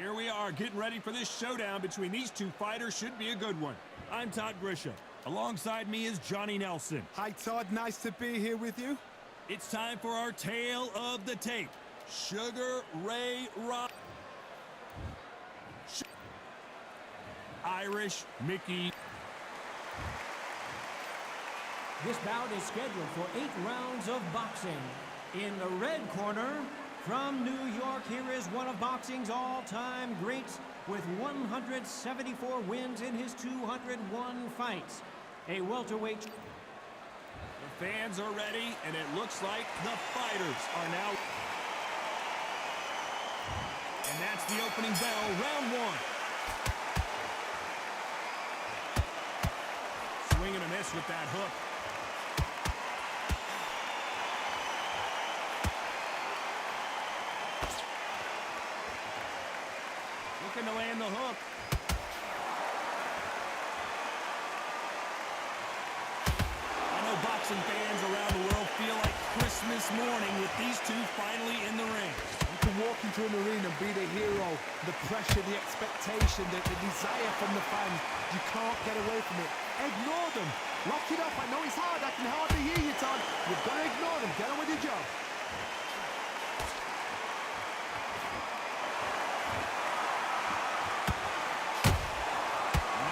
Here we are, getting ready for this showdown between these two fighters. Should be a good one. I'm Todd Grisham. Alongside me is Johnny Nelson. Hi, Todd. Nice to be here with you. It's time for our tale of the tape. Sugar Ray Rob... Irish Mickey. This bout is scheduled for 8 rounds of boxing. In the red corner, from New York, here is one of boxing's all-time greats with 174 wins in his 201 fights. A welterweight. The fans are ready, and it looks like the fighters are now. And that's the opening bell, round one. Swing and a miss with that hook. Looking to land the hook. I know boxing fans around the world feel like Christmas morning with these two finally in the ring. You can walk into an arena and be the hero. The pressure, the expectation, the desire from the fans. You can't get away from it. Ignore them. Lock it up. I know it's hard. I can hardly hear you, Todd. You've got to ignore them. Get on with your job.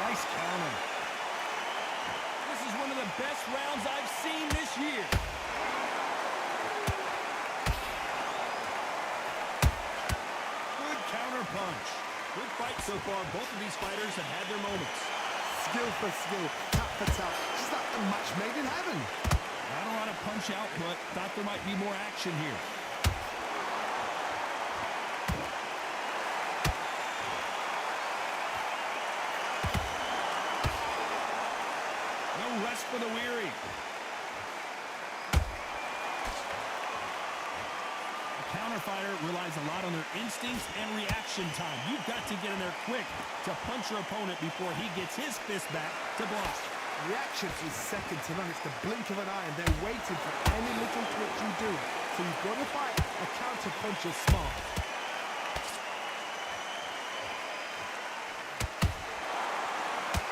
Nice counter. This is one of the best rounds I've seen this year. Good counter punch. Good fight so far. Both of these fighters have had their moments. Skill for skill, tap for tap. Just like a match made in heaven. Not a lot of punch output. Thought there might be more action here. No rest for the weary. A counter fighter relies a lot on their instincts and reaction time. You've got to get in there quick to punch your opponent before he gets his fist back to block. Reaction is second to none. It's the blink of an eye, and they're waiting for any little twitch you do. So you've got to fight a counter puncher smart.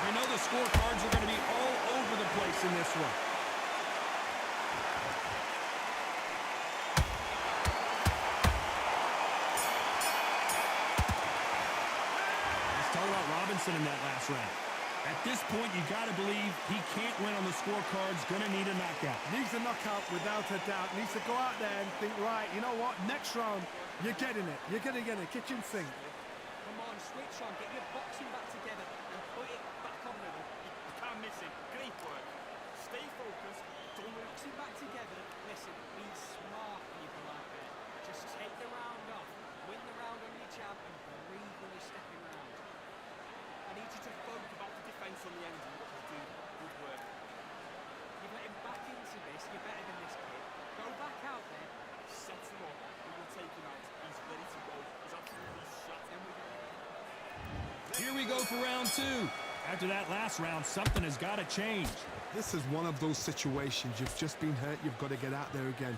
I know the scorecards are going to be all over the place in this one. Let's talk about Robinson in that last round. At this point, you got to believe he can't win on the scorecards. Going to need a knockout. Needs a knockout without a doubt. Needs to go out there and think, right, you know what? Next round, you're getting it. You're going to get it. Kitchen sink. Come on, switch on. Get your boxing back together and put it back on level. You can't miss it. Great work. Stay focused. Don't box it back together. Listen, be smart, people out there. Just take the round off. Win the round on your jab and breathe when you're stepping round. I need you to focus about the defence on the end and what you do. Good work. You've let him back into this. You're better than this kid. Go back out there. Set him up. We will take him out. He's ready to go. He's absolutely shut. And we're going to... Here we go for round two. After that last round, something has got to change. This is one of those situations. You've just been hurt. You've got to get out there again.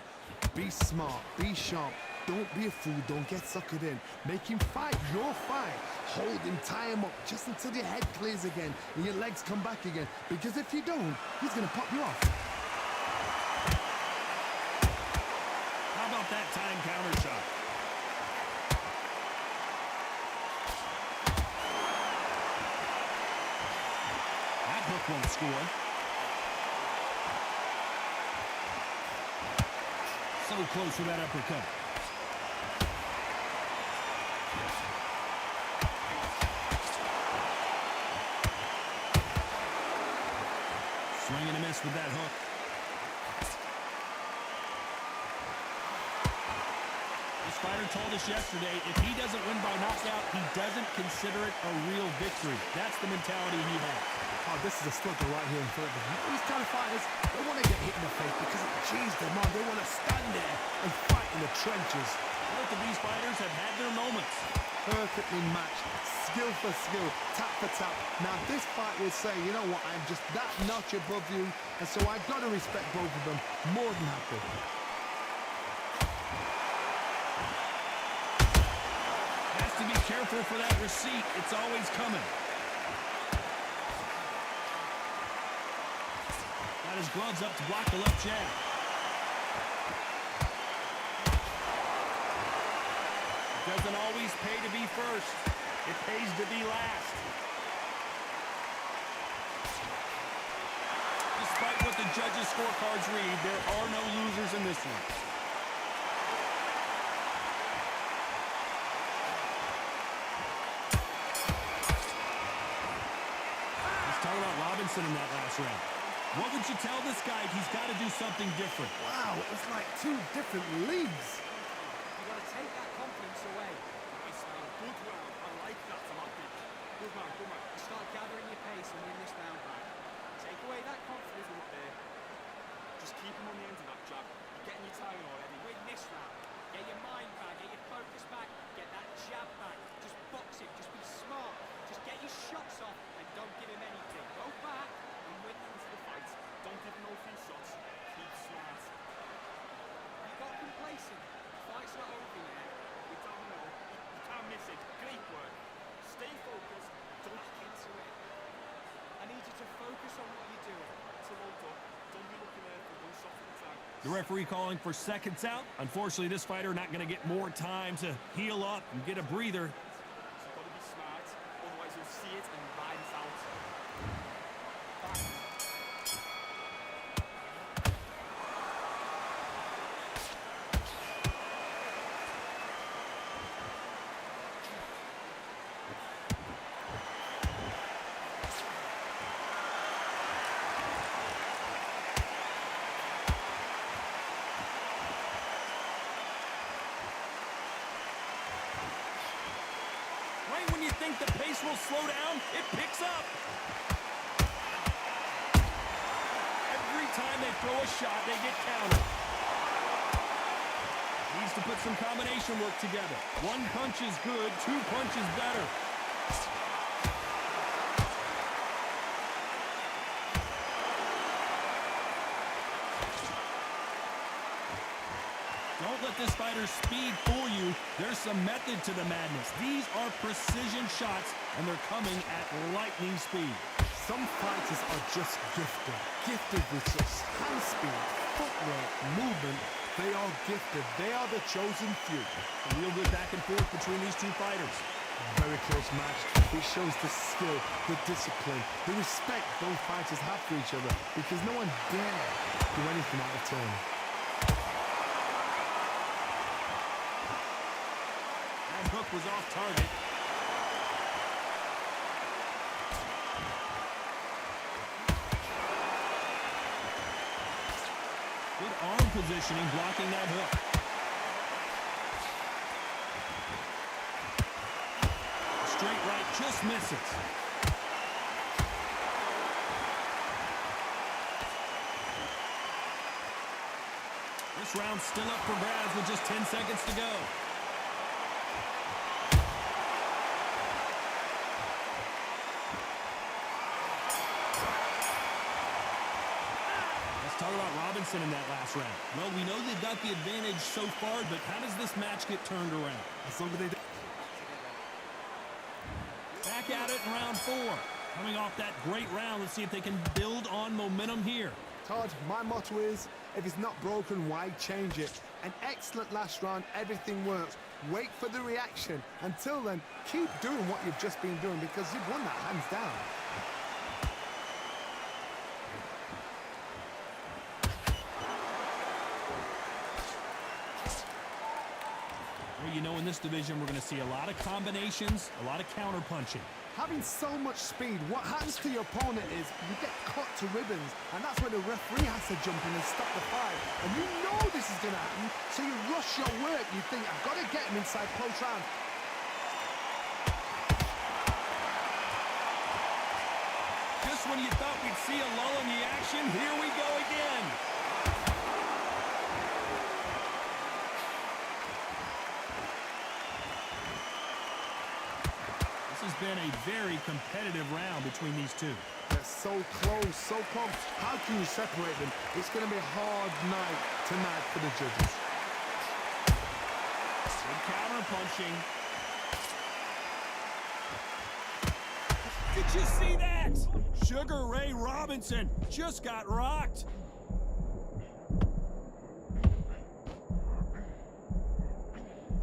Be smart. Be sharp. Don't be a fool. Don't get suckered in. Make him fight your fight. Hold him, tie him up just until your head clears again and your legs come back again. Because if you don't, he's going to pop you off. How about that time counter shot? That hook won't score. So close for that uppercut. Swing and a miss with that hook. This fighter told us yesterday, if he doesn't win by knockout, he doesn't consider it a real victory. That's the mentality he has. Oh, this is a struggle right here in front of them. These kind of fighters, they want to get hit in the face because it cheers them on. They want to stand there and fight in the trenches. Both of these fighters have had their moments. Perfectly matched, skill for skill, tap for tap. Now this fight will say, you know what, I'm just that notch above you, and so I've got to respect both of them. More than happy. Has to be careful careful for that receipt. It's always coming. Got his gloves up to block the left jab. It doesn't always pay to be first. It pays to be last. Despite what the judges' scorecards read, there are no losers in this one. Let's talk about Robinson in that last round. What would you tell this guy? He's got to do something different. Wow, it's like two different leagues. You've got to take that confidence away. Nice man. Good round. I like that from our pitch. Good man, good man. Start gathering your pace and win this round back. Take away that confidence up there. Just keep him on the end of that jab. You're getting your timing already. Win this round. Get your mind back. Get your focus back. Get that jab back. Just box him. Just be smart. Just get your shots off and don't give him anything. Go back and win into the fight. Don't give him no free shots. Keep smart. You got complacent. The fight's not over yet. You're down the middle. You can't miss it. Great work. Stay focused. Don't back into it. I need you to focus on what you're doing. To load up. Don't be looking there for one shot at a time. The referee calling for seconds out. Unfortunately, this fighter not going to get more time to heal up and get a breather. So you've got to be smart. Otherwise, you'll see it and ride it out. Back. Right when you think the pace will slow down, it picks up. Every time they throw a shot, they get countered. Needs to put some combination work together. One punch is good, two punches better. Don't let this fighter's speed fool you. There's some method to the madness. These are precision shots, and they're coming at lightning speed. Some fighters are just gifted. Gifted with just hand speed, footwork, movement. They are gifted. They are the chosen few. A real good back and forth between these two fighters. Very close match. It shows the skill, the discipline, the respect both fighters have for each other, because no one dare do anything out of turn. That hook was off target. Good arm positioning, blocking that hook. Straight right just misses. This round's still up for grabs with just 10 seconds to go. Let's talk about Robinson in that last round. Well, we know they've got the advantage so far, but how does this match get turned around? As long as they Back at it in round 4. Coming off that great round, let's see if they can build on momentum here. Todd, my motto is, if it's not broken, why change it? An excellent last round, everything works. Wait for the reaction. Until then, keep doing what you've just been doing, because you've won that hands down. Well, you know, in this division, we're going to see a lot of combinations, a lot of counter punching. Having so much speed, what happens to your opponent is you get cut to ribbons, and that's where the referee has to jump in and stop the fight. And you know this is going to happen, so you rush your work. You think, I've got to get him inside close round. Just when you thought we'd see a lull in the action, here we go again. This has been a very competitive round between these two. They're so close, so close. How can you separate them? It's going to be a hard night tonight for the judges. Good counter punching. Did you see that? Sugar Ray Robinson just got rocked.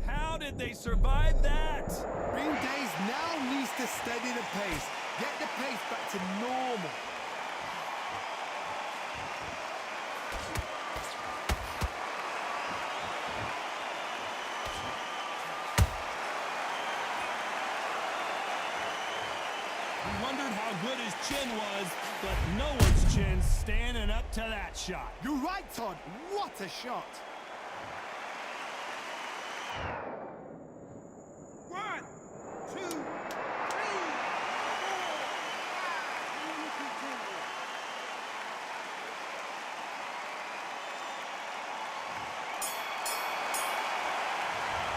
How did they survive that? Bean Days now needs to steady the pace. Get the pace back to normal. We wondered how good his chin was, but no one's chin's standing up to that shot. You're right, Todd. What a shot. One, two, three, four, five. And you continue.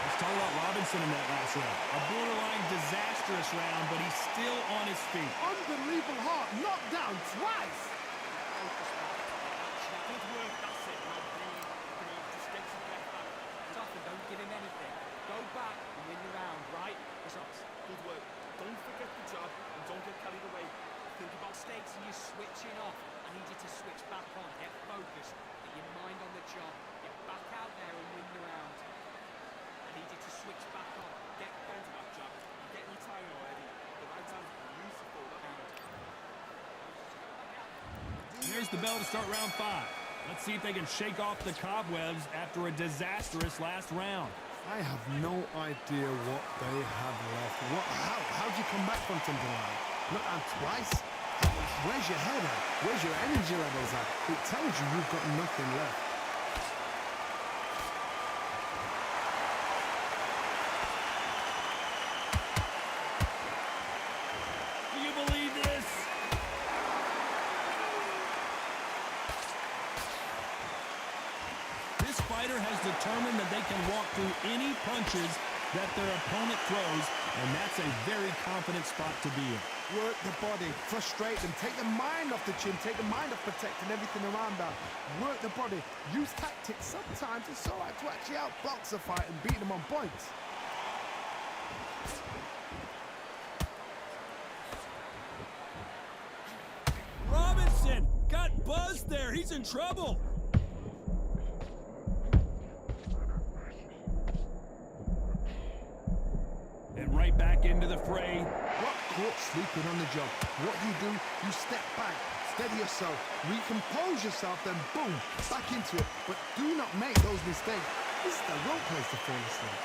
Let's talk about Robinson in that last round. A borderline disastrous round, but he's still on his feet. Unbelievable heart. Knocked down twice. Good work, that's it. Now breathe, just get your breath back. Tough and don't give him anything. Go back and win the round, right? Good work. Don't forget the job and don't get carried away. Think about stakes and you're switching off. I need you to switch back on. Get focused. Get your mind on the job. Get back out there and win the round. I need you to switch back on. Get bent that job. You're getting your time already. The right time's beautiful. Here's the bell to start round 5. Let's see if they can shake off the cobwebs after a disastrous last round. I have no idea what they have left. How'd you come back from something like that? Not out twice? Where's your head at? Where's your energy levels at? It tells you you've got nothing left. Do you believe this? This fighter has determined that they can walk through any punches that their opponent throws, and that's a very confident spot to be in. Work the body, frustrate them, take the mind off the chin, take the mind off protecting everything around that. Work the body, use tactics. Sometimes it's all right to actually outbox a fight and beat them on points. Robinson got buzzed there. He's in trouble. And right back into the fray. What caught sleeping on the job? What do? You step back, steady yourself, recompose yourself, then boom, back into it. But do not make those mistakes. This is the wrong place to fall asleep.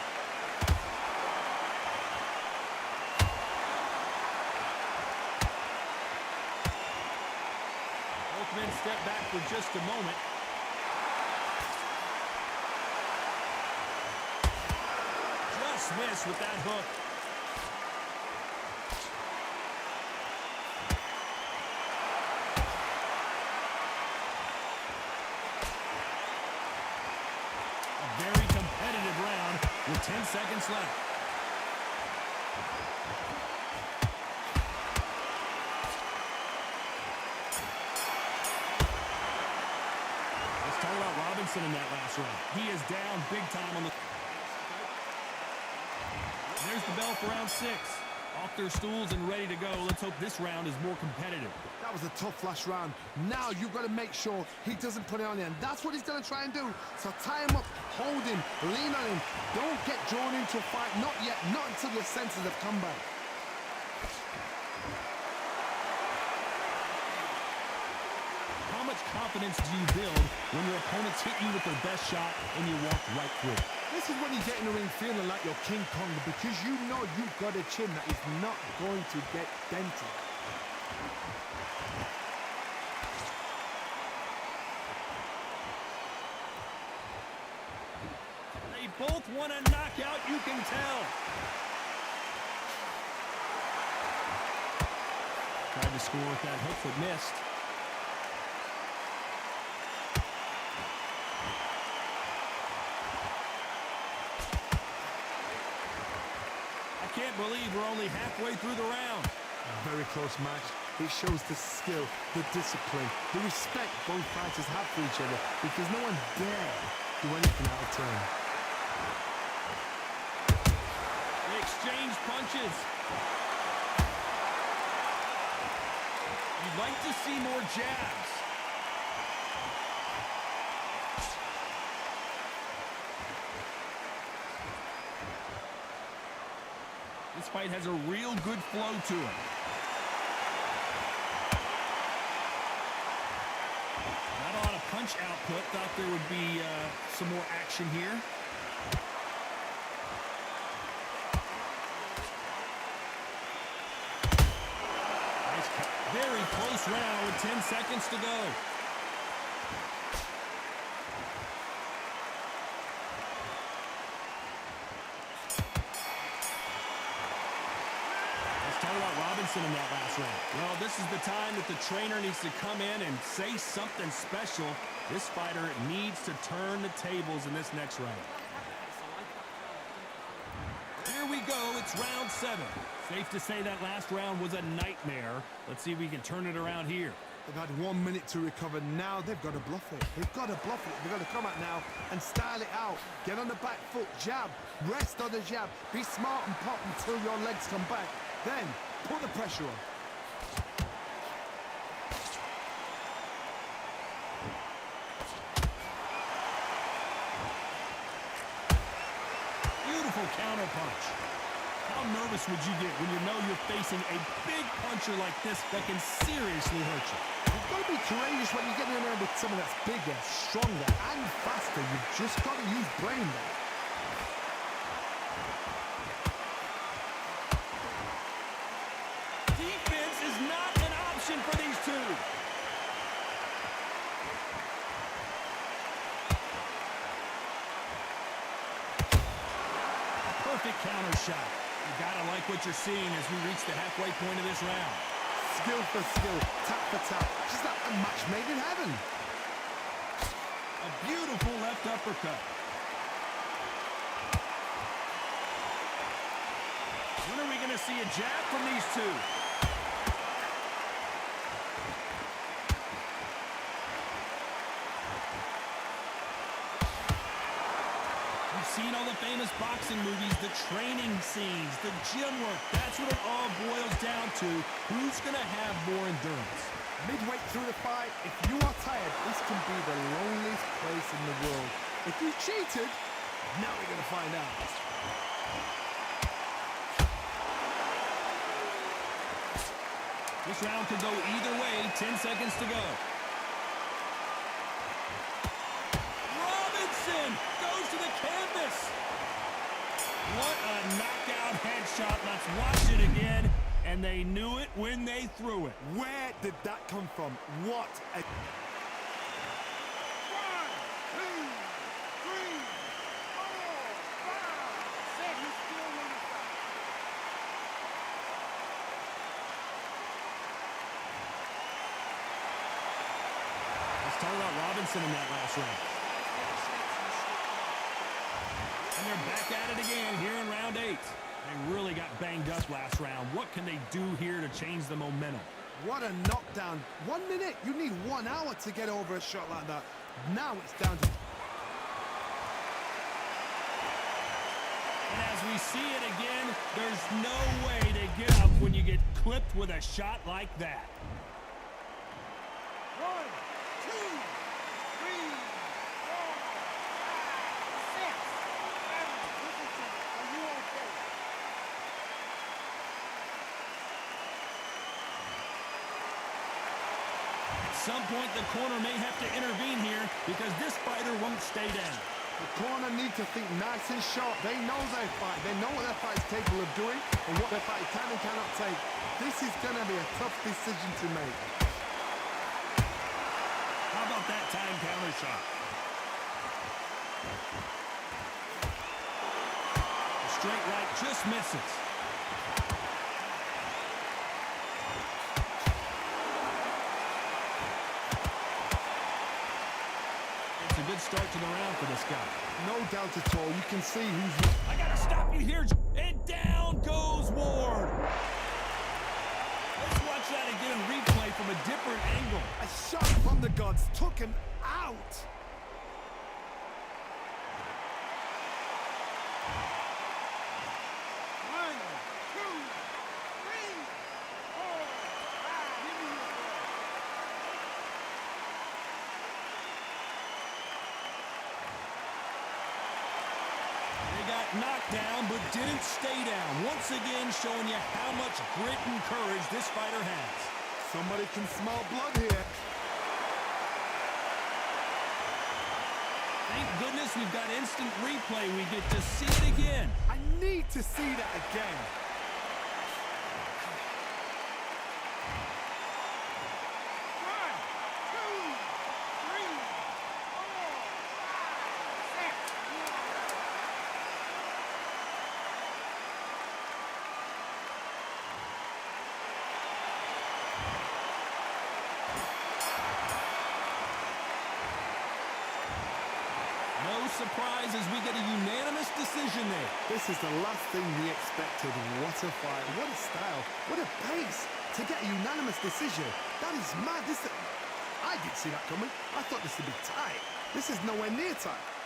Both men step back for just a moment. Just missed with that hook. A very competitive round with 10 seconds left. Let's talk about Robinson in that last round. He is down big time on the... There's the bell for round 6. Off their stools and ready to go. Let's hope this round is more competitive. That was a tough last round. Now you've got to make sure he doesn't put it on you. And that's what he's going to try and do. So tie him up, hold him, lean on him. Don't get drawn into a fight. Not yet. Not until your senses have come back. How much confidence do you build when your opponents hit you with their best shot and you walk right through it? This is when you get in the ring feeling like you're King Kong, because you know you've got a chin that is not going to get dented. They both want a knockout, you can tell. Tried to score with that hook but missed. I can't believe we're only halfway through the round. A very close match. It shows the skill, the discipline, the respect both fighters have for each other, because no one dare do anything out of turn. They exchange punches. You'd like to see more jabs. This fight has a real good flow to it. Not a lot of punch output. Thought there would be some more action here. Nice cut. Very close round with 10 seconds to go. In that last round. Well, this is the time that the trainer needs to come in and say something special. This fighter needs to turn the tables in this next round. Here we go. It's round 7. Safe to say that last round was a nightmare. Let's see if we can turn it around here. They've had 1 minute to recover. Now they've got to bluff it. They've got to bluff it. They've got to come out now and style it out. Get on the back foot, jab, rest on the jab. Be smart and pop until your legs come back. Then put the pressure on. Beautiful counter punch. How nervous would you get when you know you're facing a big puncher like this that can seriously hurt you? You've got to be courageous when you're getting in there with someone that's bigger, stronger, and faster. You've just got to use brain there. Defense is not an option for these two. Perfect counter shot. You gotta like what you're seeing as we reach the halfway point of this round. Skill for skill, tap for tap. Just like a match made in heaven. A beautiful left uppercut. When are we going to see a jab from these two? We've seen all the famous boxing movies, the training scenes, the gym work. That's what it all boils down to. Who's going to have more endurance? Midway through the fight, if you are tired, this can be the loneliest place in the world. If you cheated, now we're going to find out. This round could go either way. 10 seconds to go. Robinson goes to the canvas. What a knockout headshot. Let's watch it again. And they knew it when they threw it. Where did that come from? What a... 1, 2, 3, 4, 5, 6. You still win the fight. Let's talk about Robinson in that last round. And they're back at it again here in round 8. They really got banged up last round. What can they do here to change the momentum? What a knockdown. 1 minute. You need 1 hour to get over a shot like that. Now it's down to... And as we see it again, there's no way to get up when you get clipped with a shot like that. 1, 2, 3, 4, 5, 6, 7. Listen to me. Are you okay? At some point, the corner may have to intervene here because this fighter won't stay down. The corner need to think nice and sharp. They know their fight. They know what their fight is capable of doing and what their fight can and cannot take. This is going to be a tough decision to make. How about that time counter shot? The straight right just misses. It's a good start to the round for this guy. No doubt at all. You can see who's... I gotta stop you here. And down goes Ward. Let's watch that again, replay from a different angle. A shot from the gods took him out. Got knocked down, but didn't stay down. Once again, showing you how much grit and courage this fighter has. Somebody can smell blood here. Thank goodness we've got instant replay. We get to see it again. I need to see that again. No surprise as we get a unanimous decision there. This is the last thing we expected. What a fight, what a style, what a pace to get a unanimous decision. That is mad. I didn't see that coming. I thought this would be tight. This is nowhere near tight.